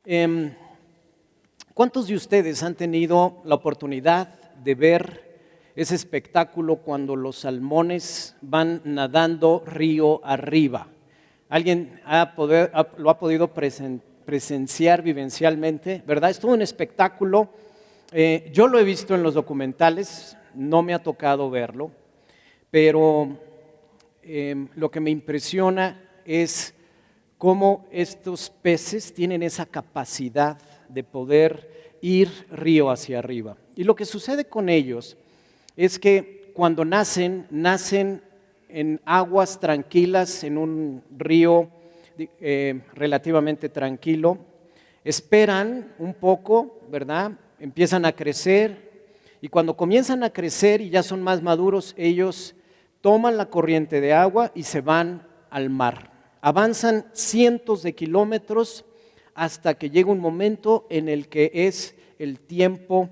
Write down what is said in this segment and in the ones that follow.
Em, ¿Cuántos de ustedes han tenido la oportunidad de ver ese espectáculo cuando los salmones van nadando río arriba? ¿Alguien lo ha podido presenciar vivencialmente? ¿Verdad? Es todo un espectáculo. Yo lo he visto en los documentales, no me ha tocado verlo, pero lo que me impresiona es cómo estos peces tienen esa capacidad de poder ir río hacia arriba. Y lo que sucede con ellos es que cuando nacen en aguas tranquilas, en un río relativamente tranquilo, esperan un poco, ¿verdad? Empiezan a crecer y cuando comienzan a crecer y ya son más maduros, ellos toman la corriente de agua y se van al mar. Avanzan cientos de kilómetros hasta que llega un momento en el que es el tiempo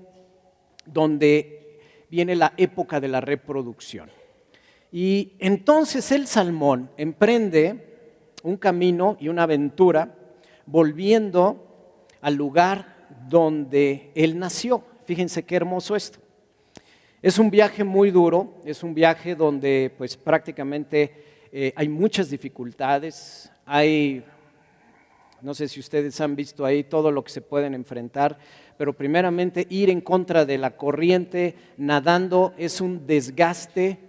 donde viene la época de la reproducción. Y entonces el salmón emprende un camino y una aventura volviendo al lugar donde él nació. Fíjense qué hermoso esto. Es un viaje muy duro, es un viaje donde pues prácticamente hay muchas dificultades, no sé si ustedes han visto ahí todo lo que se pueden enfrentar, pero primeramente ir en contra de la corriente nadando es un desgaste,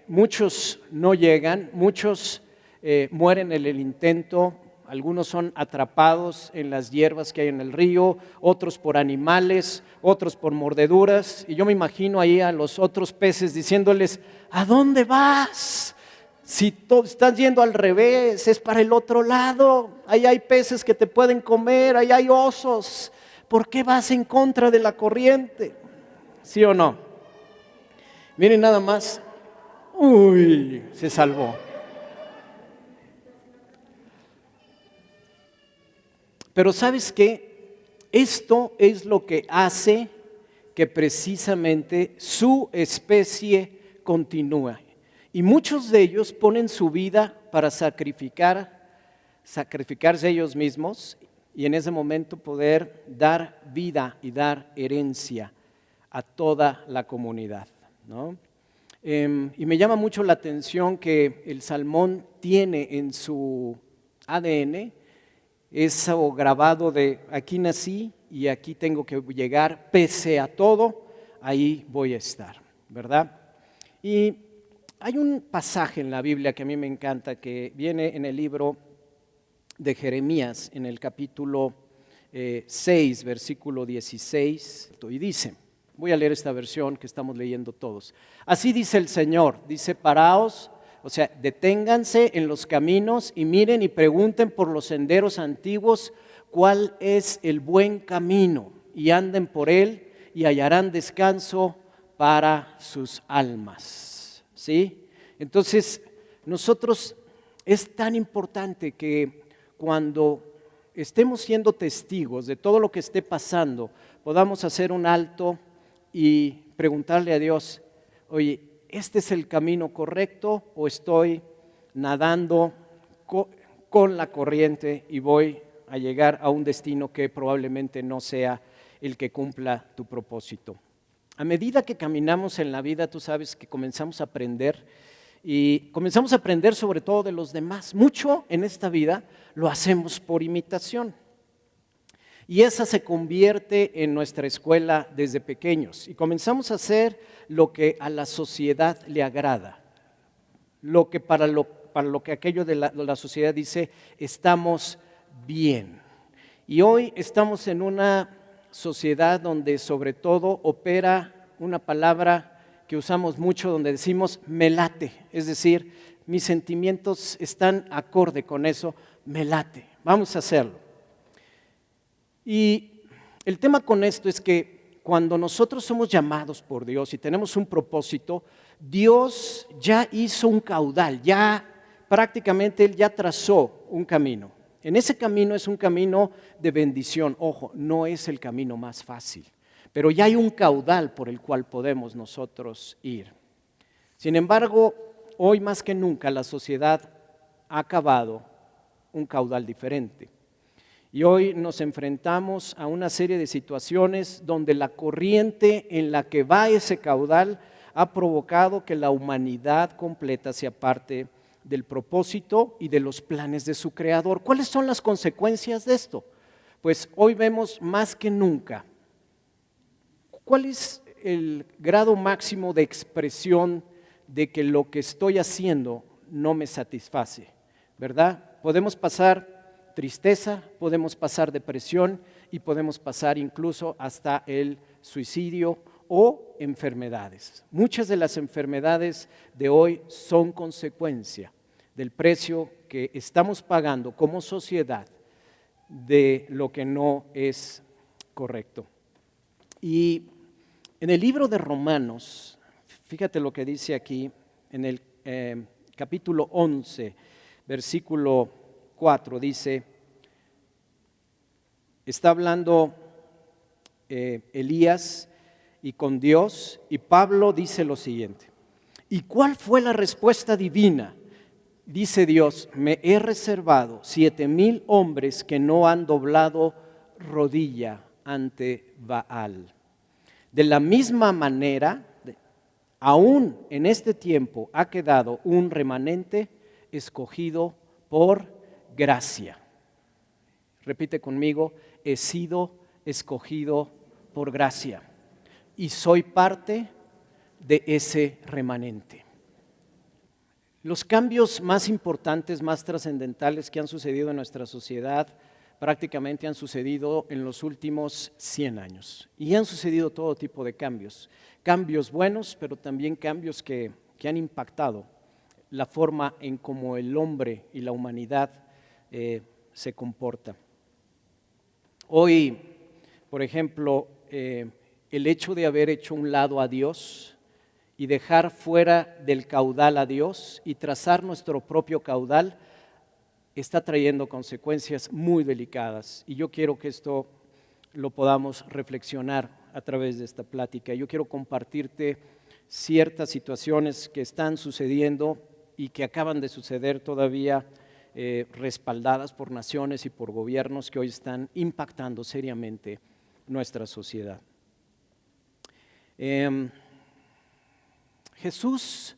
muchos no llegan, muchos mueren en el intento. Algunos son atrapados en las hierbas que hay en el río, otros por animales, otros por mordeduras. Y yo me imagino ahí a los otros peces diciéndoles, ¿a dónde vas? Si estás yendo al revés, es para el otro lado. Ahí hay peces que te pueden comer, ahí hay osos. ¿Por qué vas en contra de la corriente? ¿Sí o no? Miren nada más. Uy, se salvó. Pero ¿sabes qué? Esto es lo que hace que precisamente su especie continúe. Y muchos de ellos ponen su vida para sacrificarse ellos mismos y en ese momento poder dar vida y dar herencia a toda la comunidad, ¿no? Y me llama mucho la atención que el salmón tiene en su ADN eso grabado de aquí nací y aquí tengo que llegar, pese a todo, ahí voy a estar, ¿verdad? Y hay un pasaje en la Biblia que a mí me encanta, que viene en el libro de Jeremías, en el capítulo 6, versículo 16, y dice, voy a leer esta versión que estamos leyendo todos. Así dice el Señor, dice, paraos, o sea, deténganse en los caminos y miren y pregunten por los senderos antiguos cuál es el buen camino y anden por él y hallarán descanso para sus almas. ¿Sí? Entonces, nosotros es tan importante que cuando estemos siendo testigos de todo lo que esté pasando, podamos hacer un alto y preguntarle a Dios, oye, ¿este es el camino correcto o estoy nadando con la corriente y voy a llegar a un destino que probablemente no sea el que cumpla tu propósito? A medida que caminamos en la vida, tú sabes que comenzamos a aprender y comenzamos a aprender sobre todo de los demás. Mucho en esta vida lo hacemos por imitación. Y esa se convierte en nuestra escuela desde pequeños. Y comenzamos a hacer lo que a la sociedad le agrada. Para lo que aquello de la sociedad dice, estamos bien. Y hoy estamos en una sociedad donde sobre todo opera una palabra que usamos mucho, donde decimos me late. Es decir, mis sentimientos están acorde con eso, me late. Vamos a hacerlo. Y el tema con esto es que cuando nosotros somos llamados por Dios y tenemos un propósito, Dios ya hizo un caudal, ya prácticamente Él ya trazó un camino. En ese camino es un camino de bendición. Ojo, no es el camino más fácil, pero ya hay un caudal por el cual podemos nosotros ir. Sin embargo, hoy más que nunca la sociedad ha acabado un caudal diferente. Y hoy nos enfrentamos a una serie de situaciones donde la corriente en la que va ese caudal ha provocado que la humanidad completa se aparte del propósito y de los planes de su creador. ¿Cuáles son las consecuencias de esto? Pues hoy vemos más que nunca cuál es el grado máximo de expresión de que lo que estoy haciendo no me satisface, ¿verdad? Podemos pasar tristeza, podemos pasar depresión y podemos pasar incluso hasta el suicidio o enfermedades. Muchas de las enfermedades de hoy son consecuencia del precio que estamos pagando como sociedad de lo que no es correcto. Y en el libro de Romanos, fíjate lo que dice aquí en el capítulo 11, versículo 4, dice, está hablando Elías y con Dios, y Pablo dice lo siguiente: ¿y cuál fue la respuesta divina? Dice Dios, me he reservado 7,000 hombres que no han doblado rodilla ante Baal. De la misma manera, aún en este tiempo ha quedado un remanente escogido por gracia. Repite conmigo, he sido escogido por gracia y soy parte de ese remanente. Los cambios más importantes, más trascendentales que han sucedido en nuestra sociedad prácticamente han sucedido en los últimos 100 años. Y han sucedido todo tipo de cambios. Cambios buenos, pero también cambios que han impactado la forma en cómo el hombre y la humanidad se comporta. Hoy, por ejemplo, el hecho de haber hecho un lado a Dios y dejar fuera del caudal a Dios y trazar nuestro propio caudal está trayendo consecuencias muy delicadas. Y yo quiero que esto lo podamos reflexionar a través de esta plática. Yo quiero compartirte ciertas situaciones que están sucediendo y que acaban de suceder todavía, respaldadas por naciones y por gobiernos que hoy están impactando seriamente nuestra sociedad. Jesús,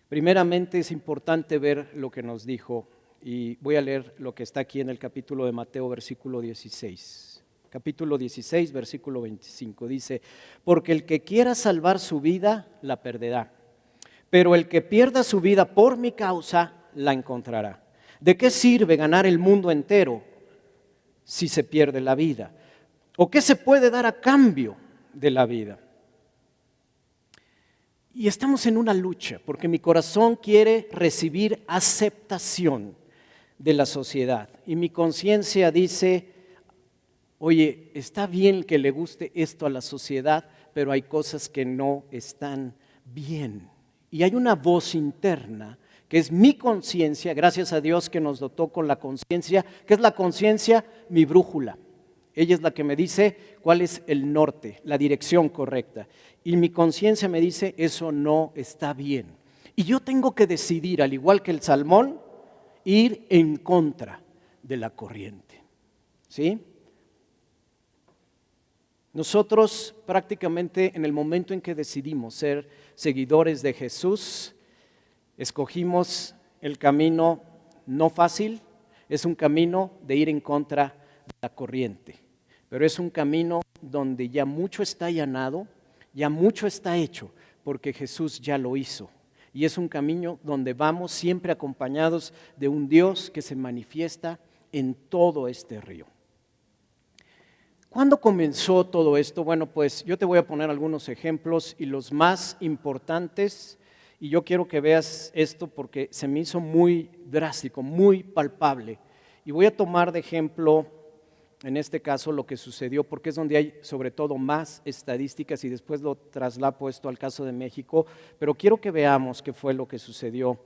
primeramente es importante ver lo que nos dijo, y voy a leer lo que está aquí en el capítulo de Mateo, versículo 16. Capítulo 16, versículo 25, dice, porque el que quiera salvar su vida, la perderá, pero el que pierda su vida por mi causa, la encontrará. ¿De qué sirve ganar el mundo entero si se pierde la vida? ¿O qué se puede dar a cambio de la vida? Y estamos en una lucha, porque mi corazón quiere recibir aceptación de la sociedad. Y mi conciencia dice, oye, está bien que le guste esto a la sociedad, pero hay cosas que no están bien. Y hay una voz interna, que es mi conciencia, gracias a Dios que nos dotó con la conciencia, que es la conciencia, mi brújula. Ella es la que me dice cuál es el norte, la dirección correcta. Y mi conciencia me dice, eso no está bien. Y yo tengo que decidir, al igual que el salmón, ir en contra de la corriente. ¿Sí? Nosotros prácticamente en el momento en que decidimos ser seguidores de Jesús, escogimos el camino no fácil, es un camino de ir en contra de la corriente, pero es un camino donde ya mucho está allanado, ya mucho está hecho, porque Jesús ya lo hizo. Y es un camino donde vamos siempre acompañados de un Dios que se manifiesta en todo este río. ¿Cuándo comenzó todo esto? Bueno, pues yo te voy a poner algunos ejemplos y los más importantes, y yo quiero que veas esto porque se me hizo muy drástico, muy palpable. Y voy a tomar de ejemplo, en este caso, lo que sucedió, porque es donde hay sobre todo más estadísticas y después lo traslapo esto al caso de México, pero quiero que veamos qué fue lo que sucedió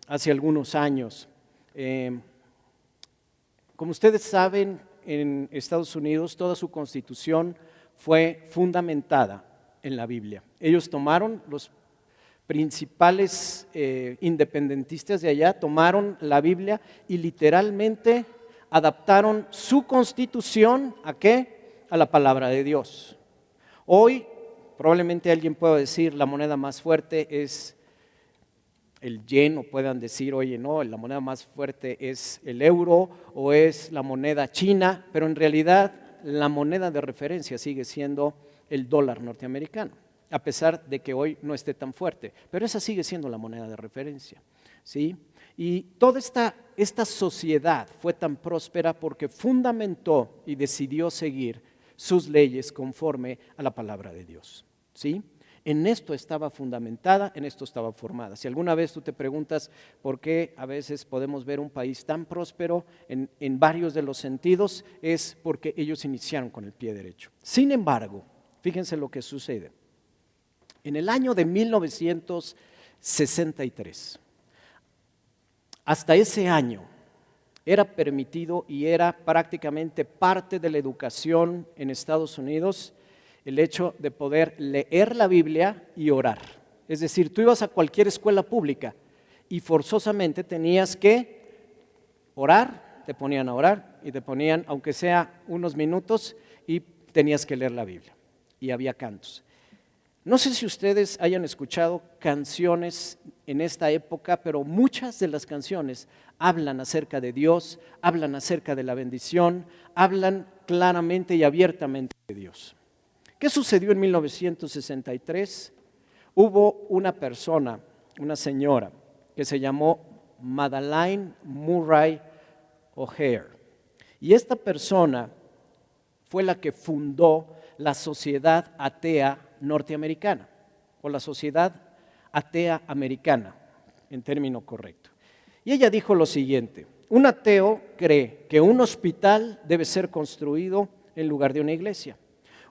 hace algunos años. Como ustedes saben, en Estados Unidos toda su constitución fue fundamentada en la Biblia. Ellos tomaron, los principales independentistas de allá, tomaron la Biblia y literalmente adaptaron su constitución ¿a qué? A la palabra de Dios. Hoy probablemente alguien pueda decir la moneda más fuerte es el yen, o puedan decir, oye, no, la moneda más fuerte es el euro o es la moneda china, pero en realidad la moneda de referencia sigue siendo el dólar norteamericano, a pesar de que hoy no esté tan fuerte, pero esa sigue siendo la moneda de referencia, ¿sí? Y toda esta sociedad fue tan próspera porque fundamentó y decidió seguir sus leyes conforme a la palabra de Dios, ¿sí? En esto estaba fundamentada, en esto estaba formada. Si alguna vez tú te preguntas por qué a veces podemos ver un país tan próspero en varios de los sentidos, es porque ellos iniciaron con el pie derecho. Sin embargo, fíjense lo que sucede. En el año de 1963, hasta ese año, era permitido y era prácticamente parte de la educación en Estados Unidos el hecho de poder leer la Biblia y orar. Es decir, tú ibas a cualquier escuela pública y forzosamente tenías que orar, te ponían a orar y te ponían, aunque sea unos minutos, y tenías que leer la Biblia. Y había cantos. No sé si ustedes hayan escuchado canciones en esta época, pero muchas de las canciones hablan acerca de Dios, hablan acerca de la bendición, hablan claramente y abiertamente de Dios. ¿Qué sucedió en 1963? Hubo una persona, una señora, que se llamó Madeleine Murray O'Hair. Y esta persona fue la que fundó la Sociedad Atea Norteamericana, o la Sociedad Atea Americana, en término correcto. Y ella dijo lo siguiente: un ateo cree que un hospital debe ser construido en lugar de una iglesia.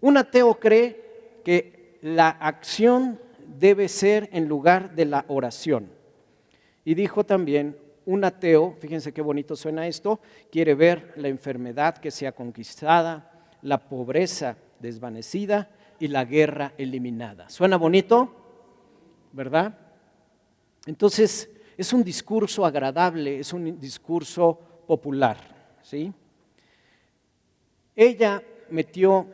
Un ateo cree que la acción debe ser en lugar de la oración. Y dijo también, un ateo, fíjense qué bonito suena esto, quiere ver la enfermedad que sea conquistada, la pobreza desvanecida y la guerra eliminada. ¿Suena bonito? ¿Verdad? Entonces, es un discurso agradable, es un discurso popular, ¿sí? Ella metió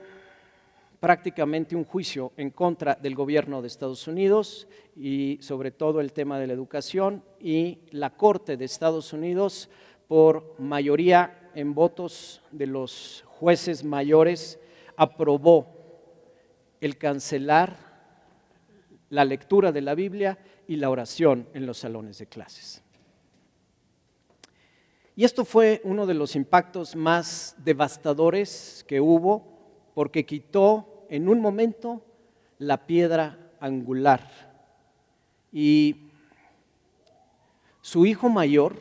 prácticamente un juicio en contra del gobierno de Estados Unidos y sobre todo el tema de la educación, y la Corte de Estados Unidos, por mayoría en votos de los jueces mayores, aprobó el cancelar la lectura de la Biblia y la oración en los salones de clases. Y esto fue uno de los impactos más devastadores que hubo, porque quitó en un momento la piedra angular. Y su hijo mayor,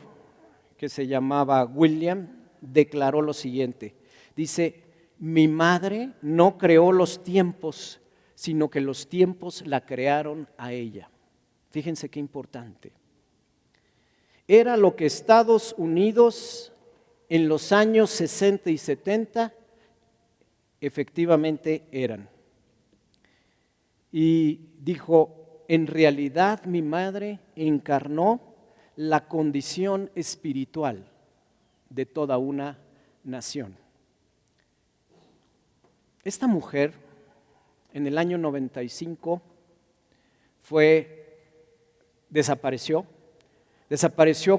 que se llamaba William, declaró lo siguiente. Dice, mi madre no creó los tiempos, sino que los tiempos la crearon a ella. Fíjense qué importante. Era lo que Estados Unidos en los años 60 y 70 efectivamente eran. Y dijo, en realidad mi madre encarnó la condición espiritual de toda una nación. Esta mujer en el año 95 desapareció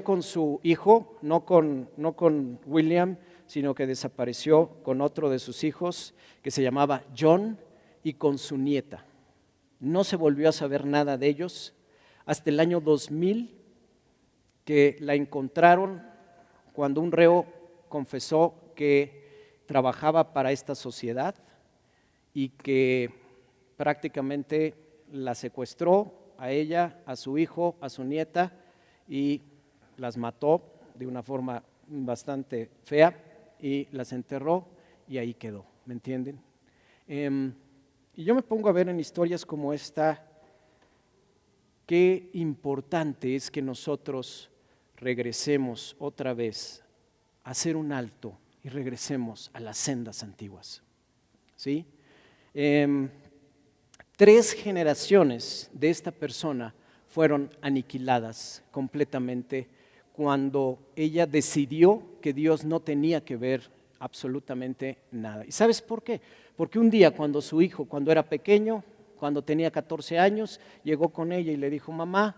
con su hijo, no con William, sino que desapareció con otro de sus hijos que se llamaba John, y con su nieta. No se volvió a saber nada de ellos hasta el año 2000, que la encontraron cuando un reo confesó que trabajaba para esta sociedad y que prácticamente la secuestró a ella, a su hijo, a su nieta, y las mató de una forma bastante fea y las enterró y ahí quedó, ¿me entienden? Y yo me pongo a ver en historias como esta, qué importante es que nosotros regresemos otra vez a hacer un alto y regresemos a las sendas antiguas, ¿sí? 3 generaciones de esta persona fueron aniquiladas completamente cuando ella decidió que Dios no tenía que ver absolutamente nada. ¿Y sabes por qué? Porque un día cuando su hijo, cuando era pequeño, cuando tenía 14 años, llegó con ella y le dijo: mamá,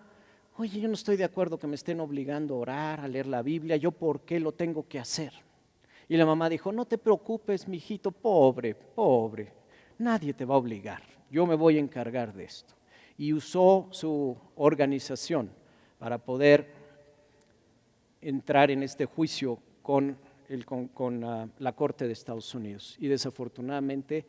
oye, yo no estoy de acuerdo que me estén obligando a orar, a leer la Biblia, ¿yo por qué lo tengo que hacer? Y la mamá dijo: no te preocupes, mijito, pobre, nadie te va a obligar, yo me voy a encargar de esto. Y usó su organización para poder entrar en este juicio con la Corte de Estados Unidos. Y desafortunadamente,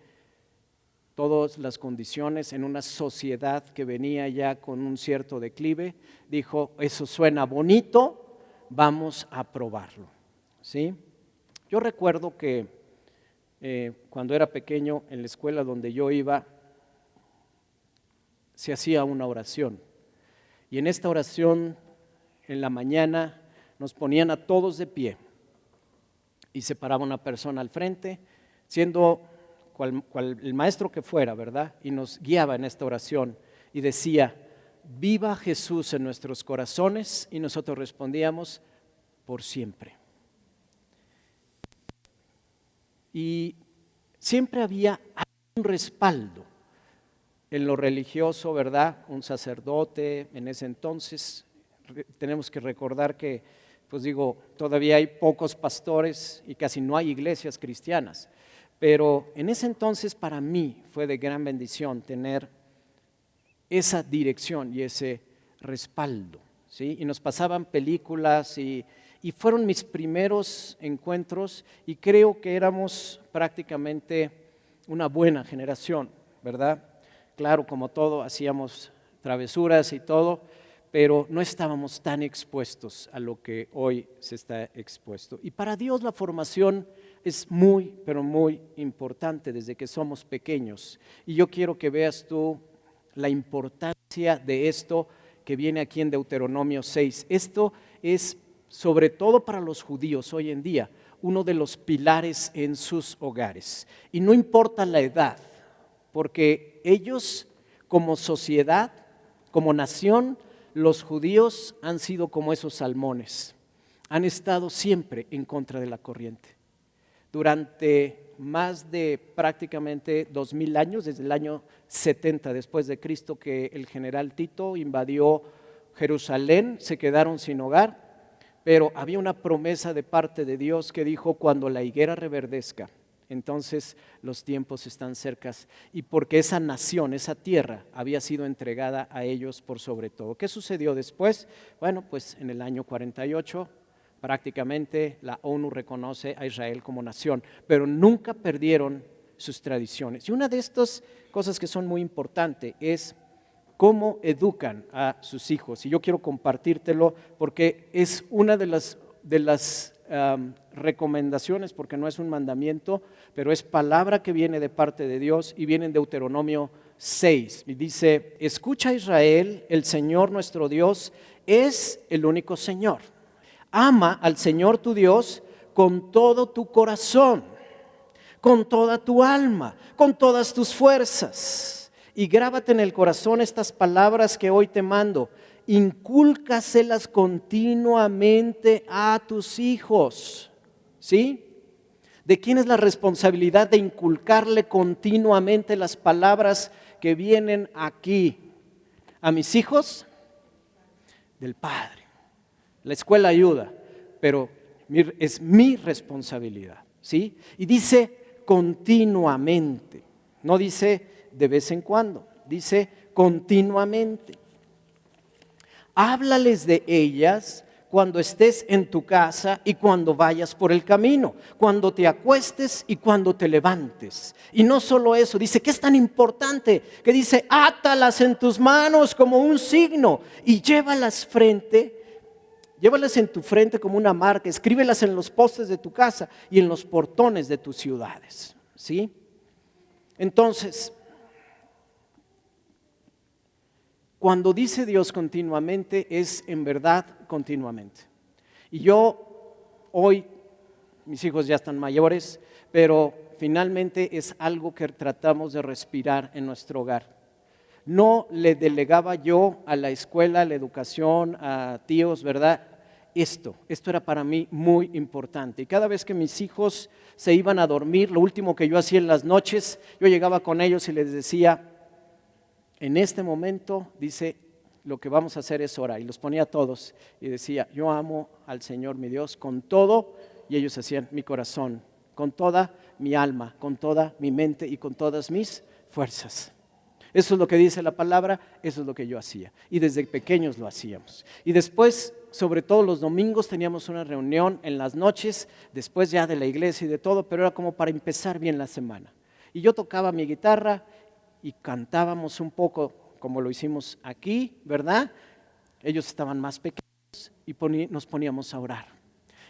todas las condiciones en una sociedad que venía ya con un cierto declive, dijo: eso suena bonito, vamos a aprobarlo, ¿sí? Yo recuerdo que cuando era pequeño, en la escuela donde yo iba, se hacía una oración. Y en esta oración, en la mañana, nos ponían a todos de pie y se paraba una persona al frente, siendo el maestro que fuera, ¿verdad? Y nos guiaba en esta oración y decía: viva Jesús en nuestros corazones, y nosotros respondíamos: por siempre. Y siempre había un respaldo en lo religioso, ¿verdad? Un sacerdote en ese entonces. Tenemos que recordar que, pues digo, todavía hay pocos pastores y casi no hay iglesias cristianas. Pero en ese entonces para mí fue de gran bendición tener esa dirección y ese respaldo, ¿sí? Y nos pasaban películas y fueron mis primeros encuentros, y creo que éramos prácticamente una buena generación, ¿verdad? Claro, como todo, hacíamos travesuras y todo, pero no estábamos tan expuestos a lo que hoy se está expuesto. Y para Dios la formación es muy, pero muy importante desde que somos pequeños. Y yo quiero que veas tú la importancia de esto que viene aquí en Deuteronomio 6. Esto es, sobre todo para los judíos hoy en día, uno de los pilares en sus hogares. Y no importa la edad, porque ellos como sociedad, como nación, los judíos han sido como esos salmones, han estado siempre en contra de la corriente. Durante más de prácticamente 2000 años, desde el año 70 después de Cristo, que el general Tito invadió Jerusalén, se quedaron sin hogar, pero había una promesa de parte de Dios que dijo: cuando la higuera reverdezca, entonces los tiempos están cercas, y porque esa nación, esa tierra había sido entregada a ellos por sobre todo. ¿Qué sucedió después? Bueno, pues en el año 48 prácticamente la ONU reconoce a Israel como nación, pero nunca perdieron sus tradiciones. Y una de estas cosas que son muy importantes es cómo educan a sus hijos. Y yo quiero compartírtelo porque es una de las recomendaciones, porque no es un mandamiento, pero es palabra que viene de parte de Dios y viene en Deuteronomio 6. Y dice: escucha, Israel, el Señor nuestro Dios es el único Señor. Ama al Señor tu Dios con todo tu corazón, con toda tu alma, con todas tus fuerzas. Y grábate en el corazón estas palabras que hoy te mando. Incúlcaselas continuamente a tus hijos, ¿sí? ¿De quién es la responsabilidad de inculcarle continuamente las palabras que vienen aquí? ¿A mis hijos? Del Padre. La escuela ayuda, pero es mi responsabilidad, ¿sí? Y dice continuamente, no dice de vez en cuando, dice continuamente. Háblales de ellas cuando estés en tu casa y cuando vayas por el camino, cuando te acuestes y cuando te levantes. Y no solo eso, dice que es tan importante, que dice: átalas en tus manos como un signo y llévalas en tu frente como una marca, escríbelas en los postes de tu casa y en los portones de tus ciudades, ¿sí? Entonces, cuando dice Dios continuamente, es en verdad continuamente. Y yo hoy, mis hijos ya están mayores, pero finalmente es algo que tratamos de respirar en nuestro hogar. No le delegaba yo a la escuela, a la educación, a tíos, ¿verdad? Esto era para mí muy importante. Y cada vez que mis hijos se iban a dormir, lo último que yo hacía en las noches, yo llegaba con ellos y les decía, en este momento, dice, lo que vamos a hacer es orar. Y los ponía a todos y decía, yo amo al Señor mi Dios con todo, y ellos hacían mi corazón, con toda mi alma, con toda mi mente y con todas mis fuerzas. Eso es lo que dice la palabra, eso es lo que yo hacía. Y desde pequeños lo hacíamos. Y después, sobre todo los domingos, teníamos una reunión en las noches, después ya de la iglesia y de todo, pero era como para empezar bien la semana. Y yo tocaba mi guitarra y cantábamos un poco como lo hicimos aquí, ¿verdad? Ellos estaban más pequeños y nos poníamos a orar.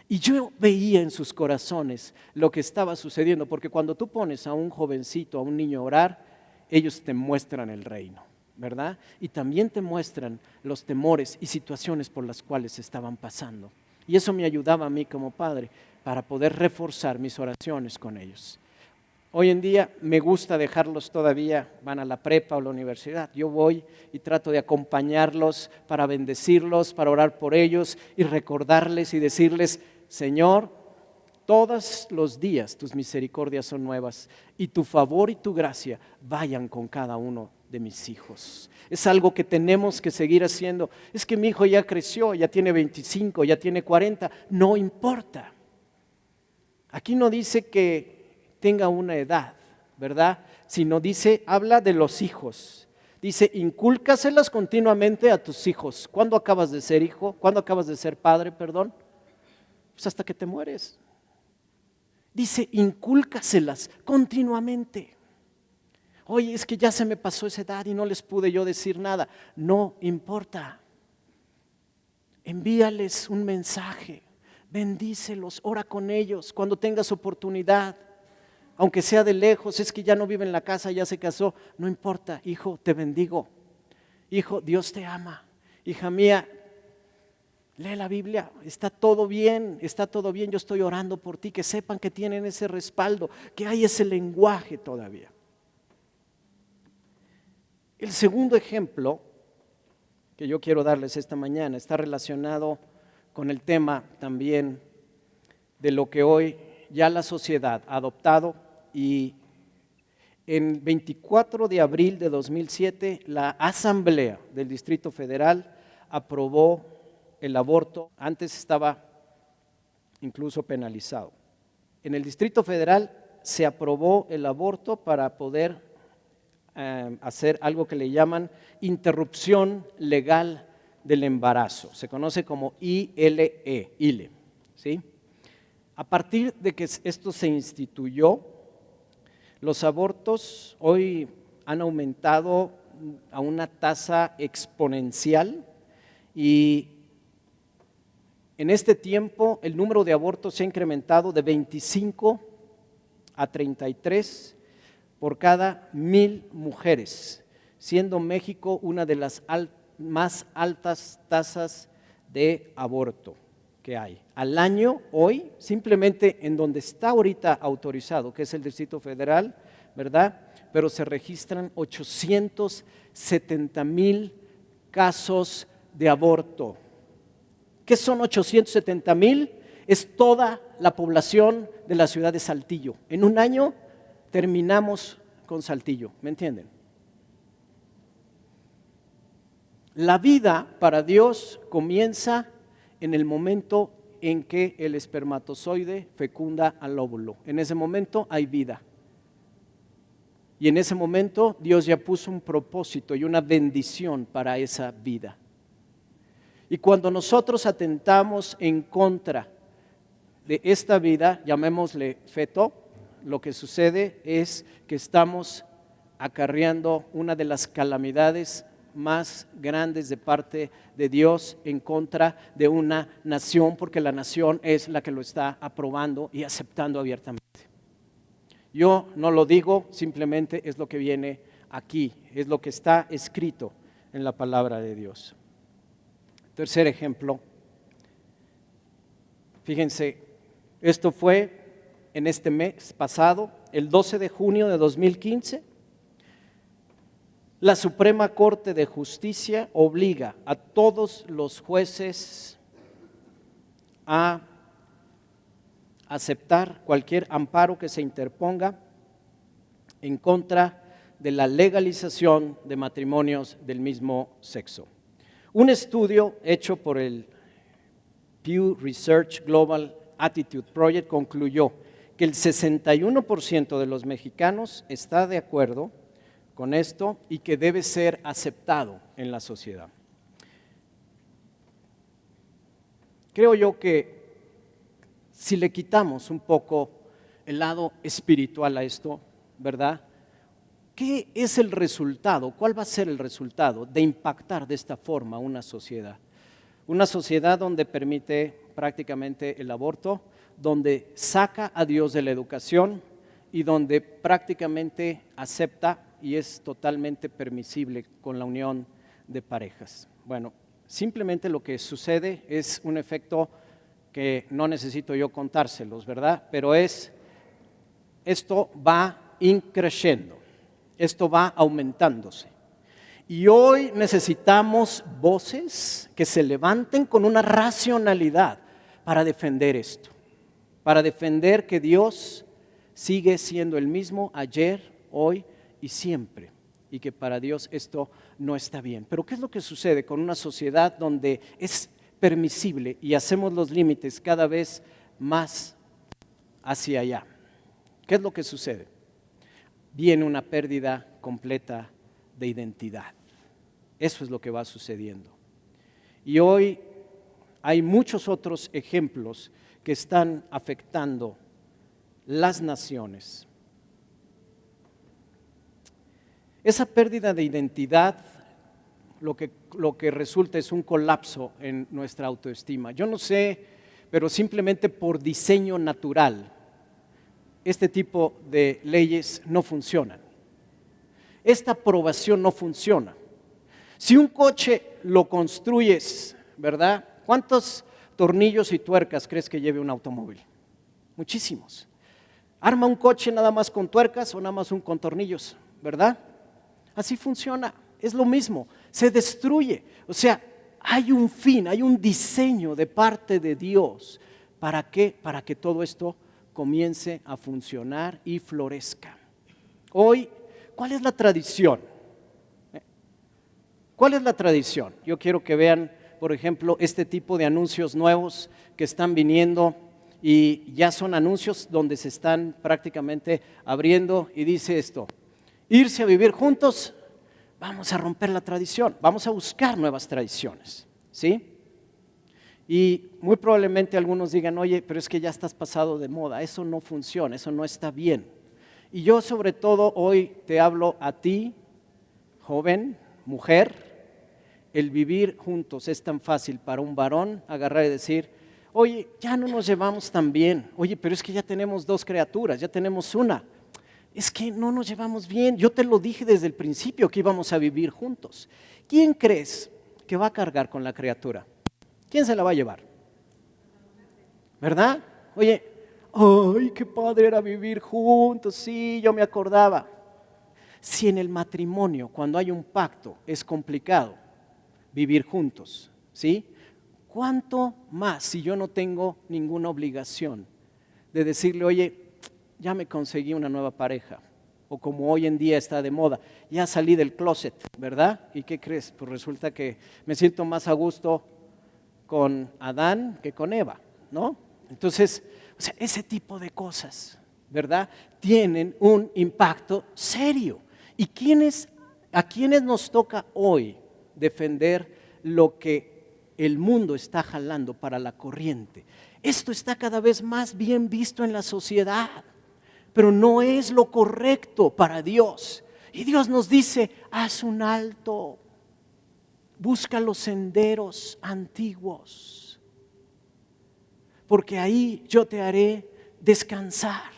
Y yo veía en sus corazones lo que estaba sucediendo, porque cuando tú pones a un jovencito, a un niño a orar, ellos te muestran el reino, ¿verdad? Y también te muestran los temores y situaciones por las cuales estaban pasando. Y eso me ayudaba a mí como padre para poder reforzar mis oraciones con ellos. Hoy en día me gusta dejarlos todavía, van a la prepa o la universidad. Yo voy y trato de acompañarlos para bendecirlos, para orar por ellos y recordarles y decirles, Señor, todos los días tus misericordias son nuevas y tu favor y tu gracia vayan con cada uno de mis hijos. Es algo que tenemos que seguir haciendo. Es que mi hijo ya creció, ya tiene 25, ya tiene 40, no importa. Aquí no dice que tenga una edad, ¿verdad? Sino dice, habla de los hijos. Dice, incúlcaselas continuamente a tus hijos. ¿Cuándo acabas de ser hijo? ¿Cuándo acabas de ser padre, perdón? Pues hasta que te mueres. Dice, incúlcaselas continuamente. Oye, es que ya se me pasó esa edad y no les pude yo decir nada. No importa. Envíales un mensaje, bendícelos, ora con ellos cuando tengas oportunidad. Aunque sea de lejos, es que ya no vive en la casa, ya se casó. No importa, hijo, te bendigo. Hijo, Dios te ama. Hija mía, lee la Biblia, está todo bien, yo estoy orando por ti, que sepan que tienen ese respaldo, que hay ese lenguaje todavía. El segundo ejemplo que yo quiero darles esta mañana está relacionado con el tema también de lo que hoy ya la sociedad ha adoptado, y en 24 de abril de 2007 la Asamblea del Distrito Federal aprobó el aborto. Antes estaba incluso penalizado. En el Distrito Federal se aprobó el aborto para poder hacer algo que le llaman interrupción legal del embarazo. Se conoce como ILE, ¿sí? A partir de que esto se instituyó, los abortos hoy han aumentado a una tasa exponencial y en este tiempo el número de abortos se ha incrementado de 25 a 33 por cada 1,000 mujeres, siendo México una de las más altas tasas de aborto que hay. Al año, hoy, simplemente en donde está ahorita autorizado, que es el Distrito Federal, ¿verdad? Pero se registran 870,000 casos de aborto. ¿Qué son 870,000? Es toda la población de la ciudad de Saltillo. En un año terminamos con Saltillo, ¿me entienden? La vida para Dios comienza en el momento en que el espermatozoide fecunda al óvulo. En ese momento hay vida. Y en ese momento Dios ya puso un propósito y una bendición para esa vida. Y cuando nosotros atentamos en contra de esta vida, llamémosle feto, lo que sucede es que estamos acarreando una de las calamidades más grandes de parte de Dios en contra de una nación, porque la nación es la que lo está aprobando y aceptando abiertamente. Yo no lo digo, simplemente es lo que viene aquí, es lo que está escrito en la palabra de Dios. Tercer ejemplo, fíjense, esto fue en este mes pasado, el 12 de junio de 2015, la Suprema Corte de Justicia obliga a todos los jueces a aceptar cualquier amparo que se interponga en contra de la legalización de matrimonios del mismo sexo. Un estudio hecho por el Pew Research Global Attitude Project concluyó que el 61% de los mexicanos está de acuerdo con esto y que debe ser aceptado en la sociedad. Creo yo que si le quitamos un poco el lado espiritual a esto, ¿verdad? ¿Qué es el resultado? ¿Cuál va a ser el resultado de impactar de esta forma una sociedad? Una sociedad donde permite prácticamente el aborto, donde saca a Dios de la educación y donde prácticamente acepta y es totalmente permisible con la unión de parejas. Bueno, simplemente lo que sucede es un efecto que no necesito yo contárselos, ¿verdad? Pero esto va increciendo, esto va aumentándose. Y hoy necesitamos voces que se levanten con una racionalidad para defender esto, para defender que Dios sigue siendo el mismo ayer, hoy y siempre, y que para Dios esto no está bien. Pero ¿qué es lo que sucede con una sociedad donde es permisible y hacemos los límites cada vez más hacia allá? ¿Qué es lo que sucede? Viene una pérdida completa de identidad. Eso es lo que va sucediendo. Y hoy hay muchos otros ejemplos que están afectando las naciones. Esa pérdida de identidad lo que resulta es un colapso en nuestra autoestima. Yo no sé, pero simplemente por diseño natural, este tipo de leyes no funcionan. Esta aprobación no funciona. Si un coche lo construyes, ¿verdad? ¿Cuántos tornillos y tuercas crees que lleve un automóvil? Muchísimos. ¿Arma un coche nada más con tuercas o nada más con tornillos? ¿Verdad? Así funciona, es lo mismo, se destruye. O sea, hay un fin, hay un diseño de parte de Dios. ¿Para qué? Para que todo esto comience a funcionar y florezca. Hoy, ¿cuál es la tradición? ¿Cuál es la tradición? Yo quiero que vean, por ejemplo, este tipo de anuncios nuevos que están viniendo y ya son anuncios donde se están prácticamente abriendo y dice esto: irse a vivir juntos, vamos a romper la tradición, vamos a buscar nuevas tradiciones, ¿sí? Y muy probablemente algunos digan, oye, pero es que ya estás pasado de moda, eso no funciona, eso no está bien. Y yo sobre todo hoy te hablo a ti, joven, mujer. El vivir juntos es tan fácil para un varón agarrar y decir, oye, ya no nos llevamos tan bien, oye, pero es que ya tenemos 2 criaturas, ya tenemos una. Es que no nos llevamos bien, yo te lo dije desde el principio que íbamos a vivir juntos. ¿Quién crees que va a cargar con la criatura? ¿Quién se la va a llevar? ¿Verdad? Oye, ay, qué padre era vivir juntos, sí, yo me acordaba. Si en el matrimonio, cuando hay un pacto, es complicado vivir juntos, ¿sí? ¿Cuánto más si yo no tengo ninguna obligación de decirle, oye, ya me conseguí una nueva pareja? O como hoy en día está de moda, ya salí del closet, ¿verdad? ¿Y qué crees? Pues resulta que me siento más a gusto con Adán que con Eva, ¿no? Entonces, o sea, ese tipo de cosas, ¿verdad? Tienen un impacto serio. ¿Y a quiénes nos toca hoy defender lo que el mundo está jalando para la corriente? Esto está cada vez más bien visto en la sociedad, pero no es lo correcto para Dios. Y Dios nos dice, haz un alto, busca los senderos antiguos, porque ahí yo te haré descansar.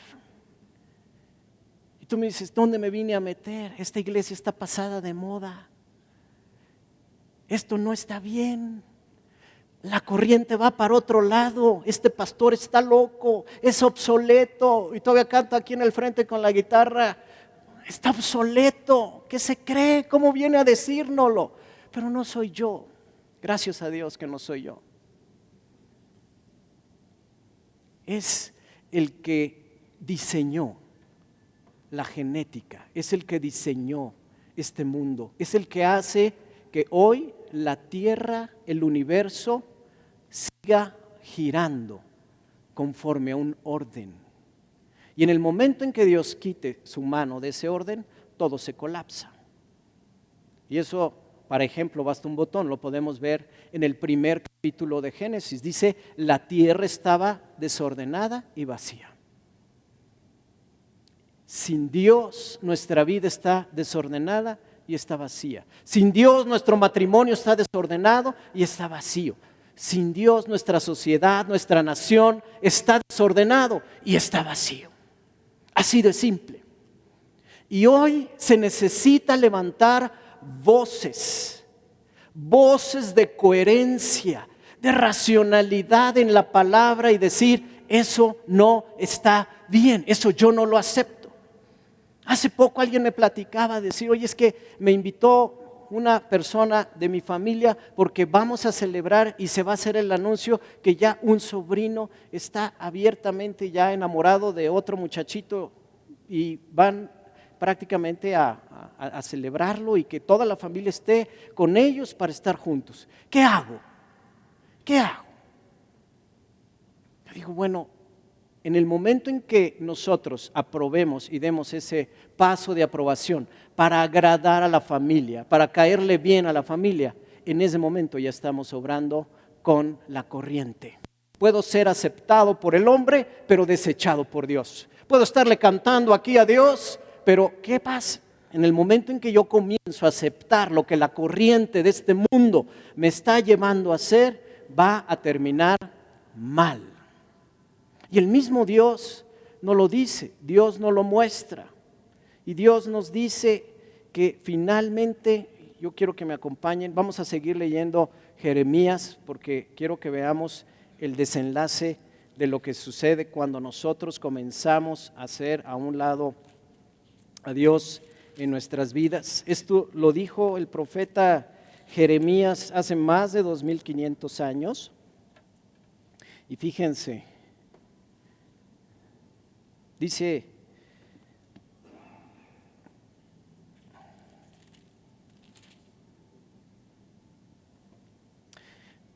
Y tú me dices, ¿dónde me vine a meter? Esta iglesia está pasada de moda. Esto no está bien. La corriente va para otro lado. Este pastor está loco, es obsoleto. Y todavía canta aquí en el frente con la guitarra. Está obsoleto. ¿Qué se cree? ¿Cómo viene a decírnoslo? Pero no soy yo. Gracias a Dios que no soy yo. es el que diseñó la genética, es el que diseñó este mundo, es el que hace que hoy la Tierra, el universo, siga girando conforme a un orden. Y en el momento en que Dios quite su mano de ese orden, todo se colapsa. Y eso, para ejemplo, basta un botón, lo podemos ver en el primer capítulo de Génesis. Dice, la tierra estaba desordenada y vacía. Sin Dios, nuestra vida está desordenada y está vacía. Sin Dios, nuestro matrimonio está desordenado y está vacío. Sin Dios, nuestra sociedad, nuestra nación está desordenado y está vacío. Así de simple. Y hoy se necesita levantar voces de coherencia, de racionalidad en la palabra y decir, eso no está bien, eso yo no lo acepto. Hace poco alguien me platicaba, decir, oye, es que me invitó una persona de mi familia porque vamos a celebrar y se va a hacer el anuncio que ya un sobrino está abiertamente ya enamorado de otro muchachito y van prácticamente a celebrarlo y que toda la familia esté con ellos para estar juntos. ¿Qué hago? ¿Qué hago? Yo digo, bueno, en el momento en que nosotros aprobemos y demos ese paso de aprobación para agradar a la familia, para caerle bien a la familia, en ese momento ya estamos obrando con la corriente. Puedo ser aceptado por el hombre, pero desechado por Dios. Puedo estarle cantando aquí a Dios, pero ¿qué pasa? En el momento en que yo comienzo a aceptar lo que la corriente de este mundo me está llevando a hacer, va a terminar mal. Y el mismo Dios no lo dice, Dios no lo muestra. Y Dios nos dice que finalmente, yo quiero que me acompañen, vamos a seguir leyendo Jeremías porque quiero que veamos el desenlace de lo que sucede cuando nosotros comenzamos a hacer a un lado a Dios en nuestras vidas. Esto lo dijo el profeta Jeremías hace más de 2500 años. Y fíjense,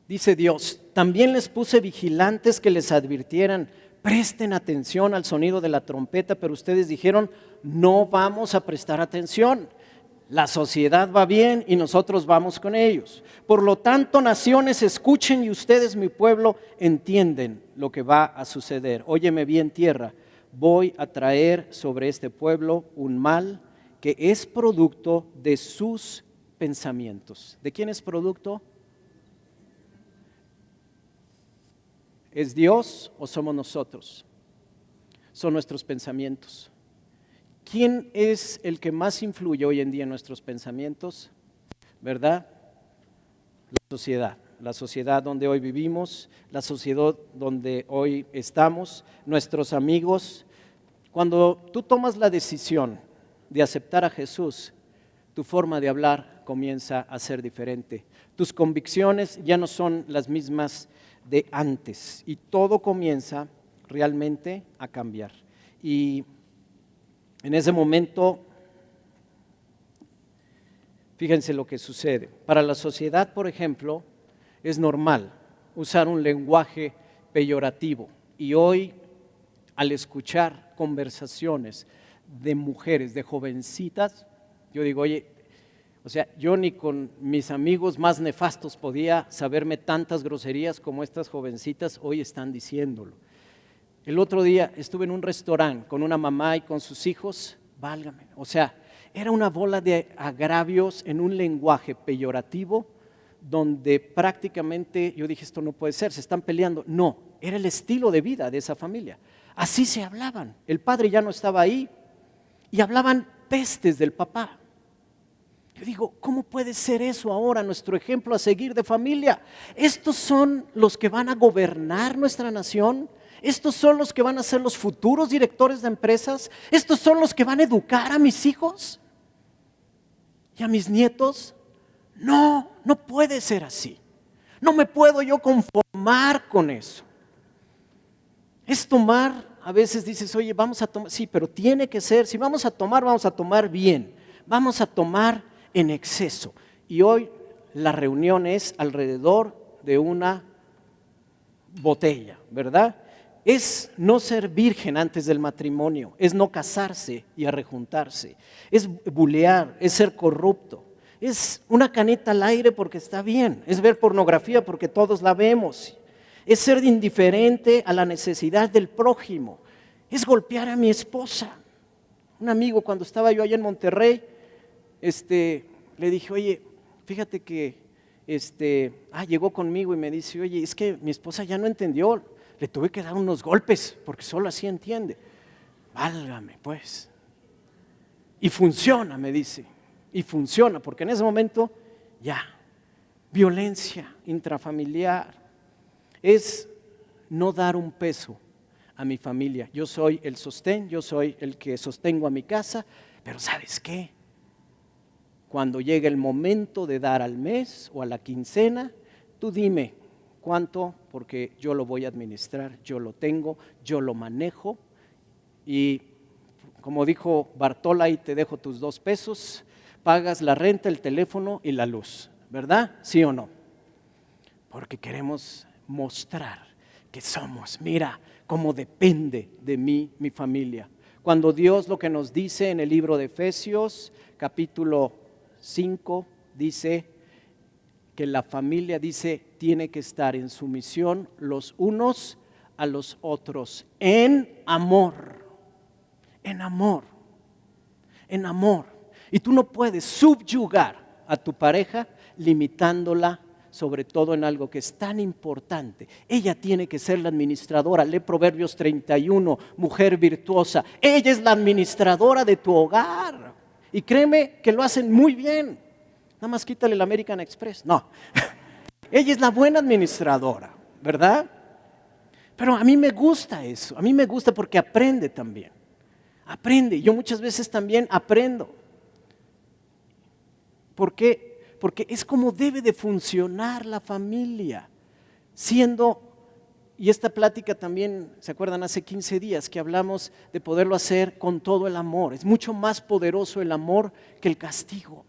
dice, Dios, también les puse vigilantes que les advirtieran, presten atención al sonido de la trompeta, pero ustedes dijeron, no vamos a prestar atención. La sociedad va bien y nosotros vamos con ellos. Por lo tanto, naciones, escuchen y ustedes, mi pueblo, entienden lo que va a suceder. Óyeme bien, tierra, voy a traer sobre este pueblo un mal que es producto de sus pensamientos. ¿De quién es producto? ¿Es Dios o somos nosotros? Son nuestros pensamientos. ¿Quién es el que más influye hoy en día en nuestros pensamientos? ¿Verdad? La sociedad donde hoy vivimos, la sociedad donde hoy estamos, nuestros amigos. Cuando tú tomas la decisión de aceptar a Jesús, tu forma de hablar comienza a ser diferente. Tus convicciones ya no son las mismas de antes y todo comienza realmente a cambiar. Y en ese momento, fíjense lo que sucede. Para la sociedad, por ejemplo, es normal usar un lenguaje peyorativo. Y hoy, al escuchar conversaciones de mujeres, de jovencitas, yo digo, oye, o sea, yo ni con mis amigos más nefastos podía saberme tantas groserías como estas jovencitas hoy están diciéndolo. El otro día estuve en un restaurante con una mamá y con sus hijos, válgame, o sea, era una bola de agravios en un lenguaje peyorativo donde prácticamente yo dije, esto no puede ser, se están peleando. No, era el estilo de vida de esa familia. Así se hablaban. El padre ya no estaba ahí y hablaban pestes del papá. Yo digo, ¿cómo puede ser eso ahora nuestro ejemplo a seguir de familia? Estos son los que van a gobernar nuestra nación. Estos son los que van a ser los futuros directores de empresas. Estos son los que van a educar a mis hijos y a mis nietos. No, no puede ser así. No me puedo yo conformar con eso. Es tomar, a veces dices, oye, vamos a tomar, sí, pero tiene que ser, si vamos a tomar bien, vamos a tomar en exceso. Y hoy la reunión es alrededor de una botella, ¿verdad? Es no ser virgen antes del matrimonio, es no casarse y arrejuntarse, es bulear, es ser corrupto, es una canita al aire porque está bien, es ver pornografía porque todos la vemos, es ser indiferente a la necesidad del prójimo, es golpear a mi esposa. Un amigo, cuando estaba yo allá en Monterrey, le dije, oye, fíjate que llegó conmigo y me dice, oye, es que mi esposa ya no entendió, le tuve que dar unos golpes porque solo así entiende. Válgame, pues. Y funciona, me dice, y funciona, porque en ese momento ya, violencia intrafamiliar, es no dar un peso a mi familia. Yo soy el sostén, yo soy el que sostengo a mi casa, pero ¿sabes qué? Cuando llegue el momento de dar al mes o a la quincena, tú dime cuánto, porque yo lo voy a administrar, yo lo tengo, yo lo manejo. Y como dijo Bartola, ahí te dejo tus 2 pesos, pagas la renta, el teléfono y la luz, ¿verdad? ¿Sí o no? Porque queremos mostrar que somos, mira cómo depende de mí mi familia. Cuando Dios lo que nos dice en el libro de Efesios, capítulo 5, dice que la familia, dice, tiene que estar en sumisión los unos a los otros, en amor, en amor, en amor. Y tú no puedes subyugar a tu pareja limitándola, sobre todo en algo que es tan importante. Ella tiene que ser la administradora. Lee Proverbios 31, mujer virtuosa. Ella es la administradora de tu hogar. Y créeme que lo hacen muy bien. Nada más quítale el American Express. No, ella es la buena administradora, ¿verdad? Pero a mí me gusta eso. A mí me gusta porque aprende también. Aprende. Yo muchas veces también aprendo. ¿Por qué? Porque es como debe de funcionar la familia, siendo, y esta plática también, ¿se acuerdan? Hace 15 días que hablamos de poderlo hacer con todo el amor. Es mucho más poderoso el amor que el castigo.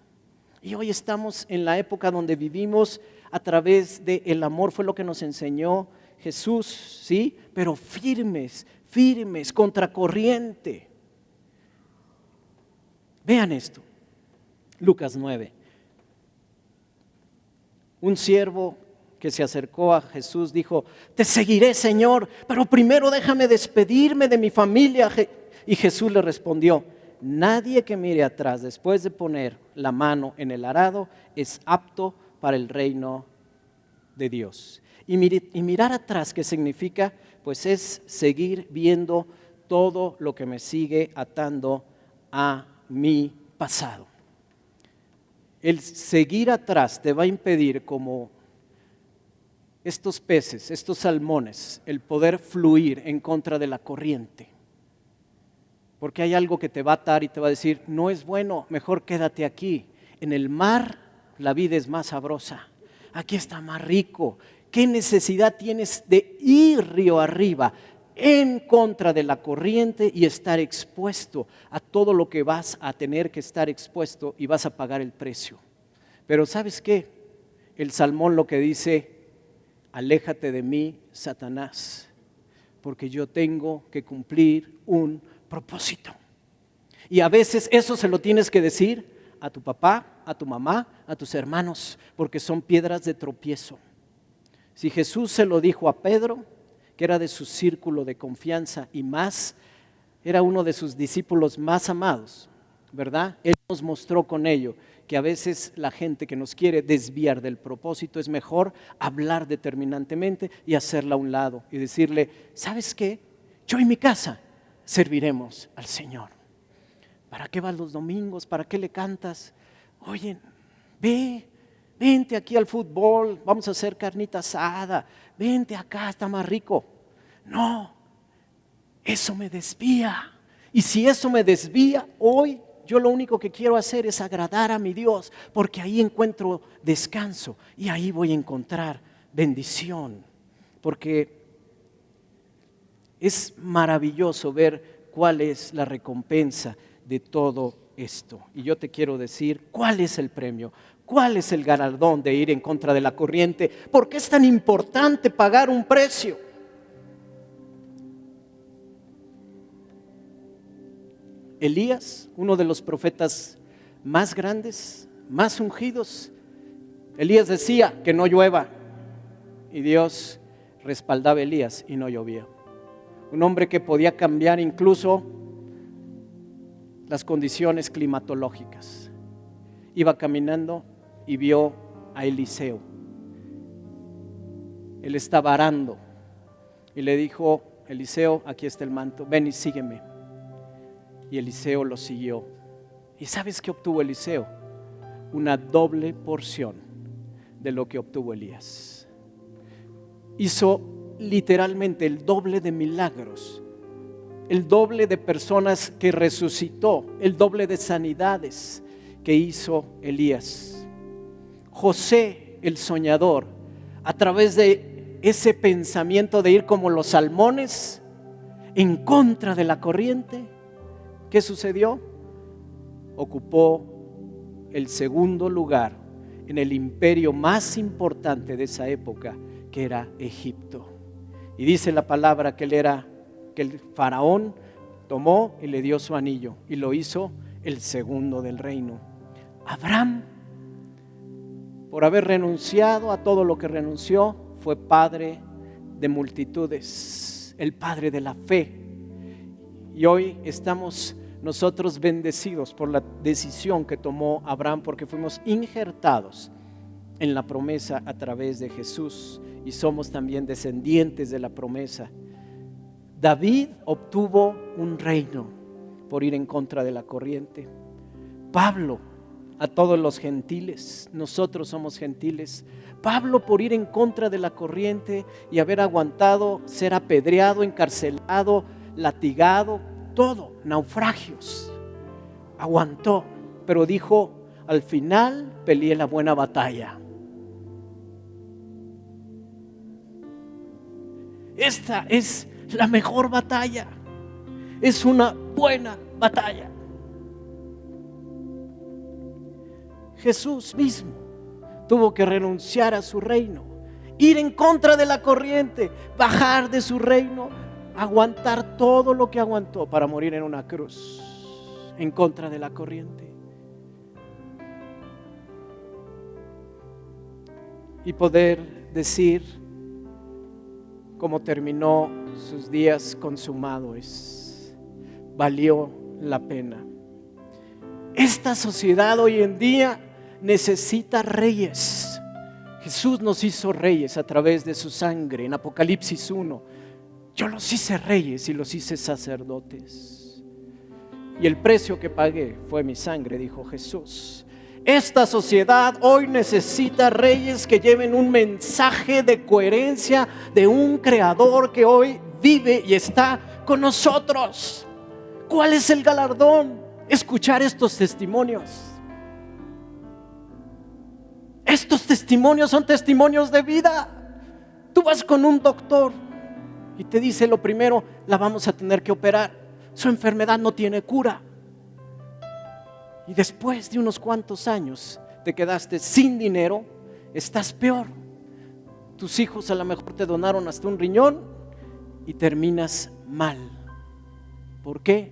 Y hoy estamos en la época donde vivimos a través del amor, fue lo que nos enseñó Jesús, ¿sí? Pero firmes, firmes, contracorriente. Vean esto, Lucas 9. Un siervo que se acercó a Jesús dijo, te seguiré, Señor, pero primero déjame despedirme de mi familia. Y Jesús le respondió, nadie que mire atrás después de poner la mano en el arado es apto para el reino de Dios. Y mirar atrás, ¿qué significa? Pues es seguir viendo todo lo que me sigue atando a mi pasado. El seguir atrás te va a impedir, como estos peces, estos salmones, el poder fluir en contra de la corriente. Porque hay algo que te va a atar y te va a decir, no es bueno, mejor quédate aquí. En el mar la vida es más sabrosa, aquí está más rico. ¿Qué necesidad tienes de ir río arriba en contra de la corriente y estar expuesto a todo lo que vas a tener que estar expuesto y vas a pagar el precio? Pero ¿sabes qué? El salmón lo que dice, aléjate de mí, Satanás, porque yo tengo que cumplir un propósito. Y a veces eso se lo tienes que decir a tu papá, a tu mamá, a tus hermanos, porque son piedras de tropiezo. Si Jesús se lo dijo a Pedro, que era de su círculo de confianza y más, era uno de sus discípulos más amados, ¿verdad? Él nos mostró con ello que a veces la gente que nos quiere desviar del propósito es mejor hablar determinantemente y hacerla a un lado y decirle, ¿sabes qué? Yo y mi casa serviremos al Señor. ¿Para qué vas los domingos? ¿Para qué le cantas? Oye, vente aquí al fútbol, vamos a hacer carnita asada, vente acá, está más rico. No, eso me desvía. Y si eso me desvía, hoy yo lo único que quiero hacer es agradar a mi Dios, porque ahí encuentro descanso y ahí voy a encontrar bendición. Porque Es maravilloso ver cuál es la recompensa de todo esto. Y yo te quiero decir, ¿cuál es el premio? ¿Cuál es el galardón de ir en contra de la corriente? ¿Por qué es tan importante pagar un precio? Elías, uno de los profetas más grandes, más ungidos, Elías decía que no llueva y Dios respaldaba a Elías y no llovía. Un hombre que podía cambiar incluso las condiciones climatológicas. Iba caminando y vio a Eliseo. Él estaba arando y le dijo: Eliseo, aquí está el manto, ven y sígueme. Y Eliseo lo siguió. ¿Y sabes qué obtuvo Eliseo? Una doble porción de lo que obtuvo Elías. Hizo literalmente el doble de milagros, el doble de personas que resucitó, el doble de sanidades que hizo Elías. José, el soñador, a través de ese pensamiento de ir como los salmones en contra de la corriente, ¿qué sucedió? Ocupó el segundo lugar en el imperio más importante de esa época, que era Egipto. Y dice la palabra que el faraón tomó y le dio su anillo y lo hizo el segundo del reino. Abraham, por haber renunciado a todo lo que renunció, fue padre de multitudes, el padre de la fe. Y hoy estamos nosotros bendecidos por la decisión que tomó Abraham, porque fuimos injertados en la promesa a través de Jesús y somos también descendientes de la promesa. David obtuvo un reino por ir en contra de la corriente. Pablo, a todos los gentiles, nosotros somos gentiles. Pablo, por ir en contra de la corriente y haber aguantado ser apedreado, encarcelado, latigado, todo, naufragios, aguantó, pero dijo: al final peleé la buena batalla. Esta es la mejor batalla, es una buena batalla. Jesús mismo tuvo que renunciar a su reino, ir en contra de la corriente, bajar de su reino, aguantar todo lo que aguantó para morir en una cruz en contra de la corriente y poder decir cómo terminó sus días consumados: valió la pena. Esta sociedad hoy en día necesita reyes. Jesús nos hizo reyes a través de su sangre. En Apocalipsis 1, yo los hice reyes y los hice sacerdotes. Y el precio que pagué fue mi sangre, dijo Jesús. Esta sociedad hoy necesita reyes que lleven un mensaje de coherencia de un creador que hoy vive y está con nosotros. ¿Cuál es el galardón? Escuchar estos testimonios. Estos testimonios son testimonios de vida. Tú vas con un doctor y te dice: lo primero, la vamos a tener que operar, su enfermedad no tiene cura. Y después de unos cuantos años te quedaste sin dinero, estás peor. Tus hijos a lo mejor te donaron hasta un riñón y terminas mal. ¿Por qué?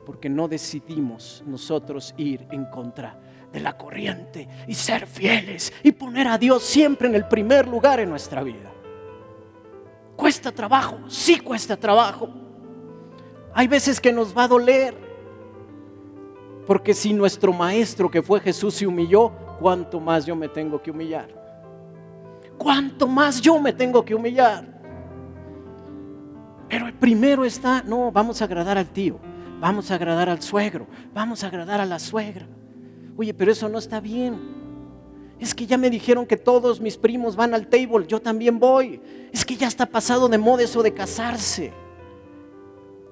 Porque no decidimos nosotros ir en contra de la corriente y ser fieles y poner a Dios siempre en el primer lugar en nuestra vida. ¿Cuesta trabajo? Sí, cuesta trabajo. Hay veces que nos va a doler, porque si nuestro maestro que fue Jesús se humilló, ¿cuánto más yo me tengo que humillar? ¿Cuánto más yo me tengo que humillar? Pero el primero está: no, vamos a agradar al tío, vamos a agradar al suegro, vamos a agradar a la suegra. Oye, pero eso no está bien. Es que ya me dijeron que todos mis primos van al table, yo también voy. Es que ya está pasado de moda eso de casarse.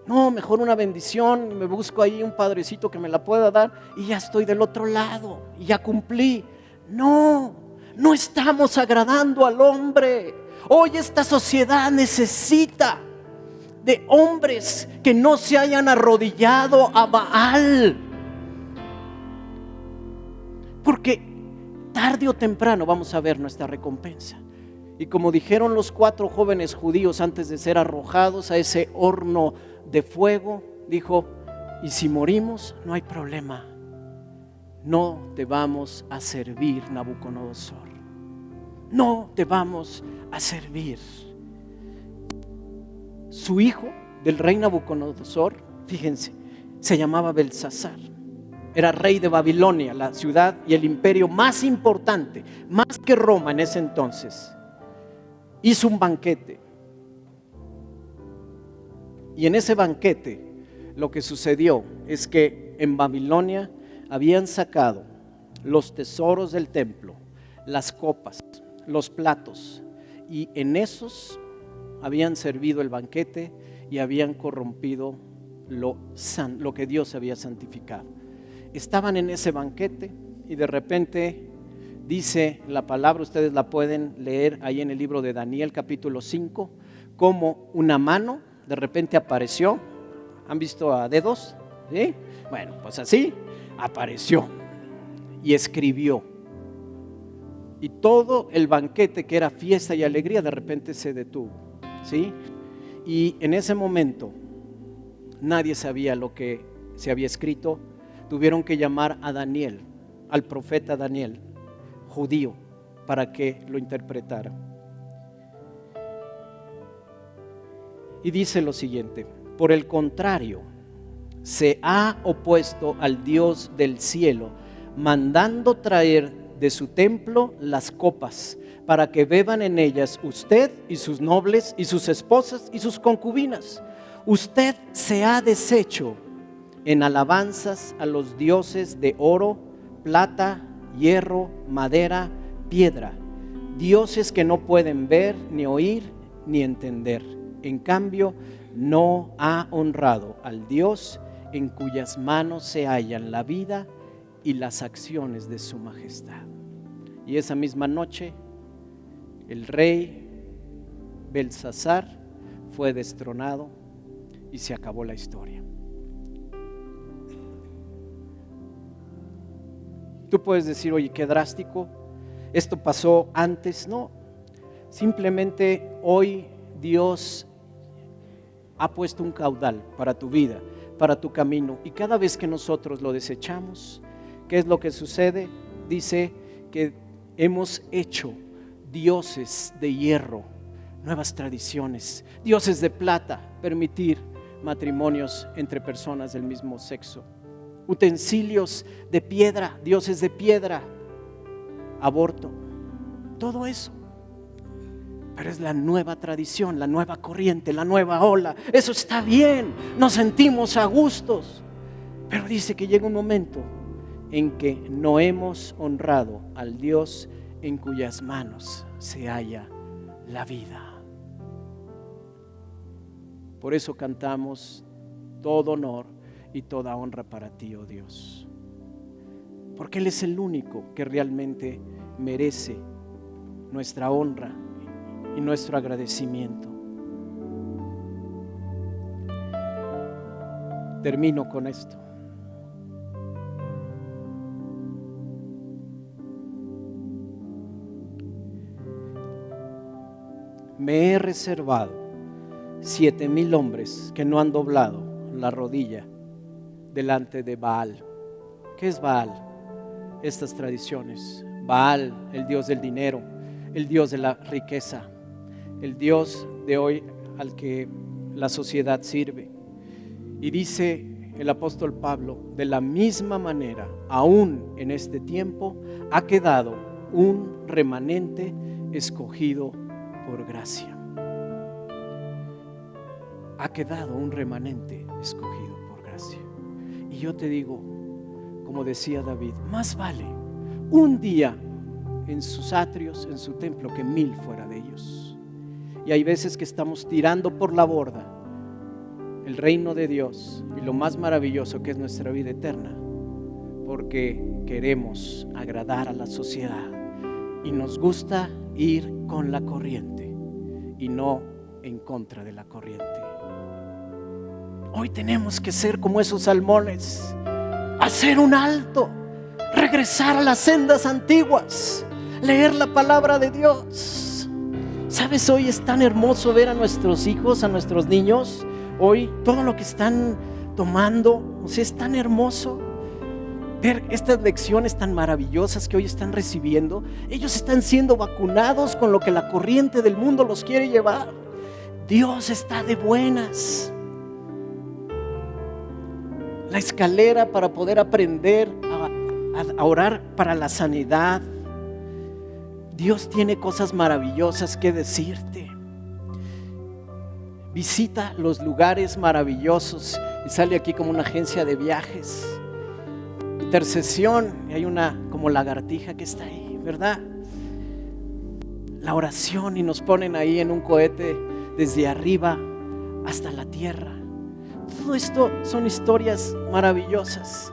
No, mejor una bendición, me busco ahí un padrecito que me la pueda dar y ya estoy del otro lado y ya cumplí. No, no estamos agradando al hombre. Hoy esta sociedad necesita de hombres que no se hayan arrodillado a Baal. Porque tarde o temprano vamos a ver nuestra recompensa. Y como dijeron los 4 jóvenes judíos antes de ser arrojados a ese horno de fuego, dijo: y si morimos, no hay problema. No te vamos a servir, Nabucodonosor. No te vamos a servir. Su hijo del rey Nabucodonosor, fíjense, se llamaba Belsasar. Era rey de Babilonia, la ciudad y el imperio más importante, más que Roma en ese entonces. Hizo un banquete. Y en ese banquete lo que sucedió es que en Babilonia habían sacado los tesoros del templo, las copas, los platos, y en esos habían servido el banquete y habían corrompido lo que Dios había santificado. Estaban en ese banquete y de repente dice la palabra, ustedes la pueden leer ahí en el libro de Daniel capítulo 5, como una mano de repente apareció. ¿Han visto a dedos? ¿Sí? Bueno, pues así apareció y escribió. Y todo el banquete, que era fiesta y alegría, de repente se detuvo, ¿sí? Y en ese momento nadie sabía lo que se había escrito. Tuvieron que llamar a Daniel, al profeta Daniel, judío, para que lo interpretara. Y dice lo siguiente: por el contrario, se ha opuesto al Dios del cielo, mandando traer de su templo las copas, para que beban en ellas usted y sus nobles y sus esposas y sus concubinas. Usted se ha deshecho en alabanzas a los dioses de oro, plata, hierro, madera, piedra, dioses que no pueden ver, ni oír, ni entender. En cambio, no ha honrado al Dios en cuyas manos se hallan la vida y las acciones de su majestad. Y esa misma noche, el rey Belsasar fue destronado y se acabó la historia. Tú puedes decir: oye, qué drástico, esto pasó antes. No, simplemente hoy Dios ha puesto un caudal para tu vida, para tu camino, y cada vez que nosotros lo desechamos, ¿qué es lo que sucede? Dice que hemos hecho dioses de hierro, nuevas tradiciones, dioses de plata, permitir matrimonios entre personas del mismo sexo, utensilios de piedra, dioses de piedra, aborto, todo eso. Pero es la nueva tradición, la nueva corriente, la nueva ola. Eso está bien, nos sentimos a gustos. Pero dice que llega un momento en que no hemos honrado al Dios en cuyas manos se halla la vida. Por eso cantamos: todo honor y toda honra para ti, oh Dios. Porque Él es el único que realmente merece nuestra honra y nuestro agradecimiento. Termino con esto. Me he reservado 7,000 hombres que no han doblado la rodilla delante de Baal. ¿Qué es Baal? Estas tradiciones. Baal, el dios del dinero, el dios de la riqueza, el Dios de hoy al que la sociedad sirve. Y dice el apóstol Pablo: de la misma manera, aún en este tiempo, ha quedado un remanente escogido por gracia. Ha quedado un remanente escogido por gracia. Y yo te digo, como decía David, más vale un día en sus atrios, en su templo, que 1,000 fuera de ellos. Y hay veces que estamos tirando por la borda el reino de Dios y lo más maravilloso que es nuestra vida eterna, porque queremos agradar a la sociedad y nos gusta ir con la corriente y no en contra de la corriente. Hoy tenemos que ser como esos salmones, hacer un alto, regresar a las sendas antiguas, leer la palabra de Dios. ¿Sabes? Hoy es tan hermoso ver a nuestros hijos, a nuestros niños. Hoy todo lo que están tomando, o sea, es tan hermoso ver estas lecciones tan maravillosas que hoy están recibiendo. Ellos están siendo vacunados con lo que la corriente del mundo los quiere llevar. Dios está de buenas. La escalera para poder aprender a orar para la sanidad. Dios tiene cosas maravillosas que decirte. Visita los lugares maravillosos y sale aquí como una agencia de viajes. Intercesión, y hay una como lagartija que está ahí, ¿verdad? La oración, y nos ponen ahí en un cohete desde arriba hasta la tierra. Todo esto son historias maravillosas.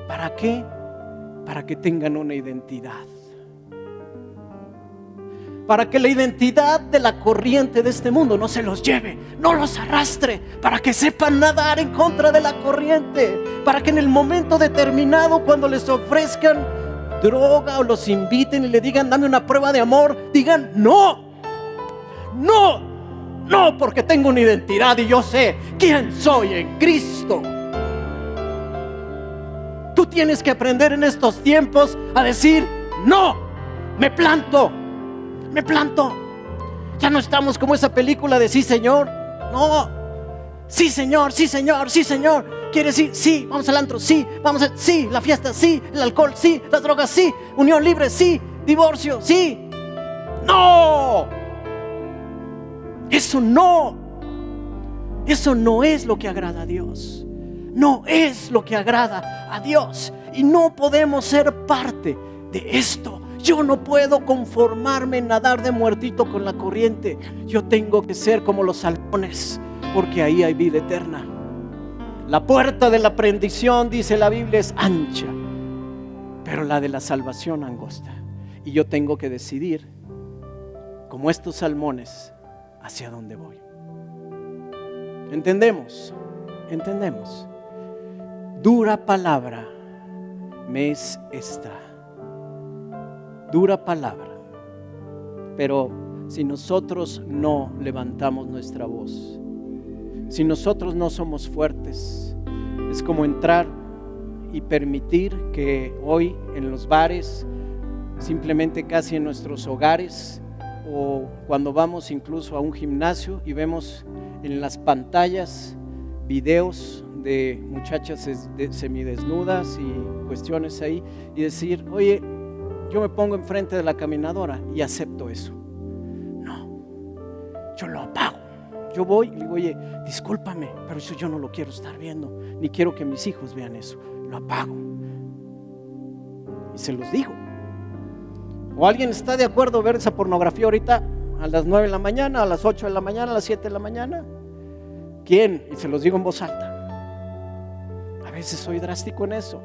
¿Para qué? Para que tengan una identidad. Para que la identidad de la corriente de este mundo no se los lleve, no los arrastre, para que sepan nadar en contra de la corriente, para que en el momento determinado, cuando les ofrezcan droga o los inviten y le digan dame una prueba de amor, digan no, porque tengo una identidad y yo sé quién soy en Cristo. Tú tienes que aprender en estos tiempos a decir no, me planto. Ya no estamos como esa película de sí señor. No, sí señor. Quiere decir sí, vamos al antro, sí, sí, la fiesta, sí, el alcohol, sí, las drogas, sí, unión libre, sí, divorcio, sí. No, eso no es lo que agrada a Dios. No es lo que agrada a Dios. Y no podemos ser parte de esto. Yo no puedo conformarme en nadar de muertito con la corriente. Yo tengo que ser como los salmones, porque ahí hay vida eterna. La puerta de la perdición, dice la Biblia, es ancha, pero la de la salvación angosta. Y yo tengo que decidir, como estos salmones, hacia dónde voy. ¿Entendemos? Dura palabra me es esta. Dura palabra. Pero si nosotros no levantamos nuestra voz, si nosotros no somos fuertes, es como entrar y permitir que hoy en los bares, simplemente casi en nuestros hogares, o cuando vamos incluso a un gimnasio y vemos en las pantallas videos de muchachas semidesnudas y cuestiones ahí, y decir, oye, yo me pongo enfrente de la caminadora y acepto eso. No, yo lo apago. Yo voy y le digo, oye, discúlpame, pero eso yo no lo quiero estar viendo, ni quiero que mis hijos vean eso. Lo apago. Y se los digo. ¿O alguien está de acuerdo ver esa pornografía ahorita a las 9 de la mañana, a las 8 de la mañana, a las 7 de la mañana? ¿Quién? Y se los digo en voz alta. A veces soy drástico en eso,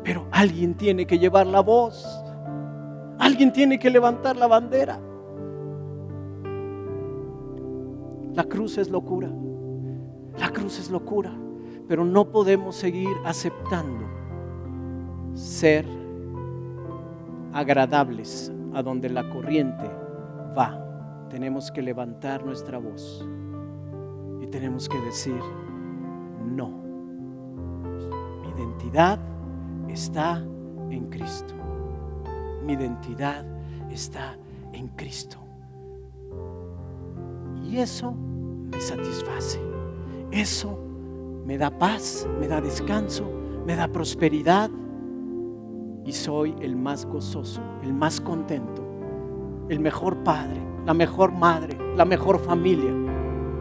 pero alguien tiene que llevar la voz. Alguien tiene que levantar la bandera. La cruz es locura. Pero no podemos seguir aceptando ser agradables a donde la corriente va. Tenemos que levantar nuestra voz y tenemos que decir no. Mi identidad está en Cristo. Mi identidad está en Cristo. Y eso me satisface. Eso me da paz, me da descanso, me da prosperidad. Y soy el más gozoso, el más contento, el mejor padre, la mejor madre, la mejor familia,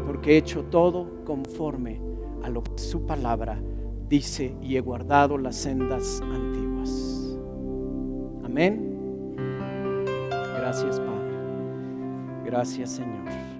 porque he hecho todo conforme a lo que su palabra dice y he guardado las sendas antiguas. Amén. Gracias, Padre. Gracias, Señor.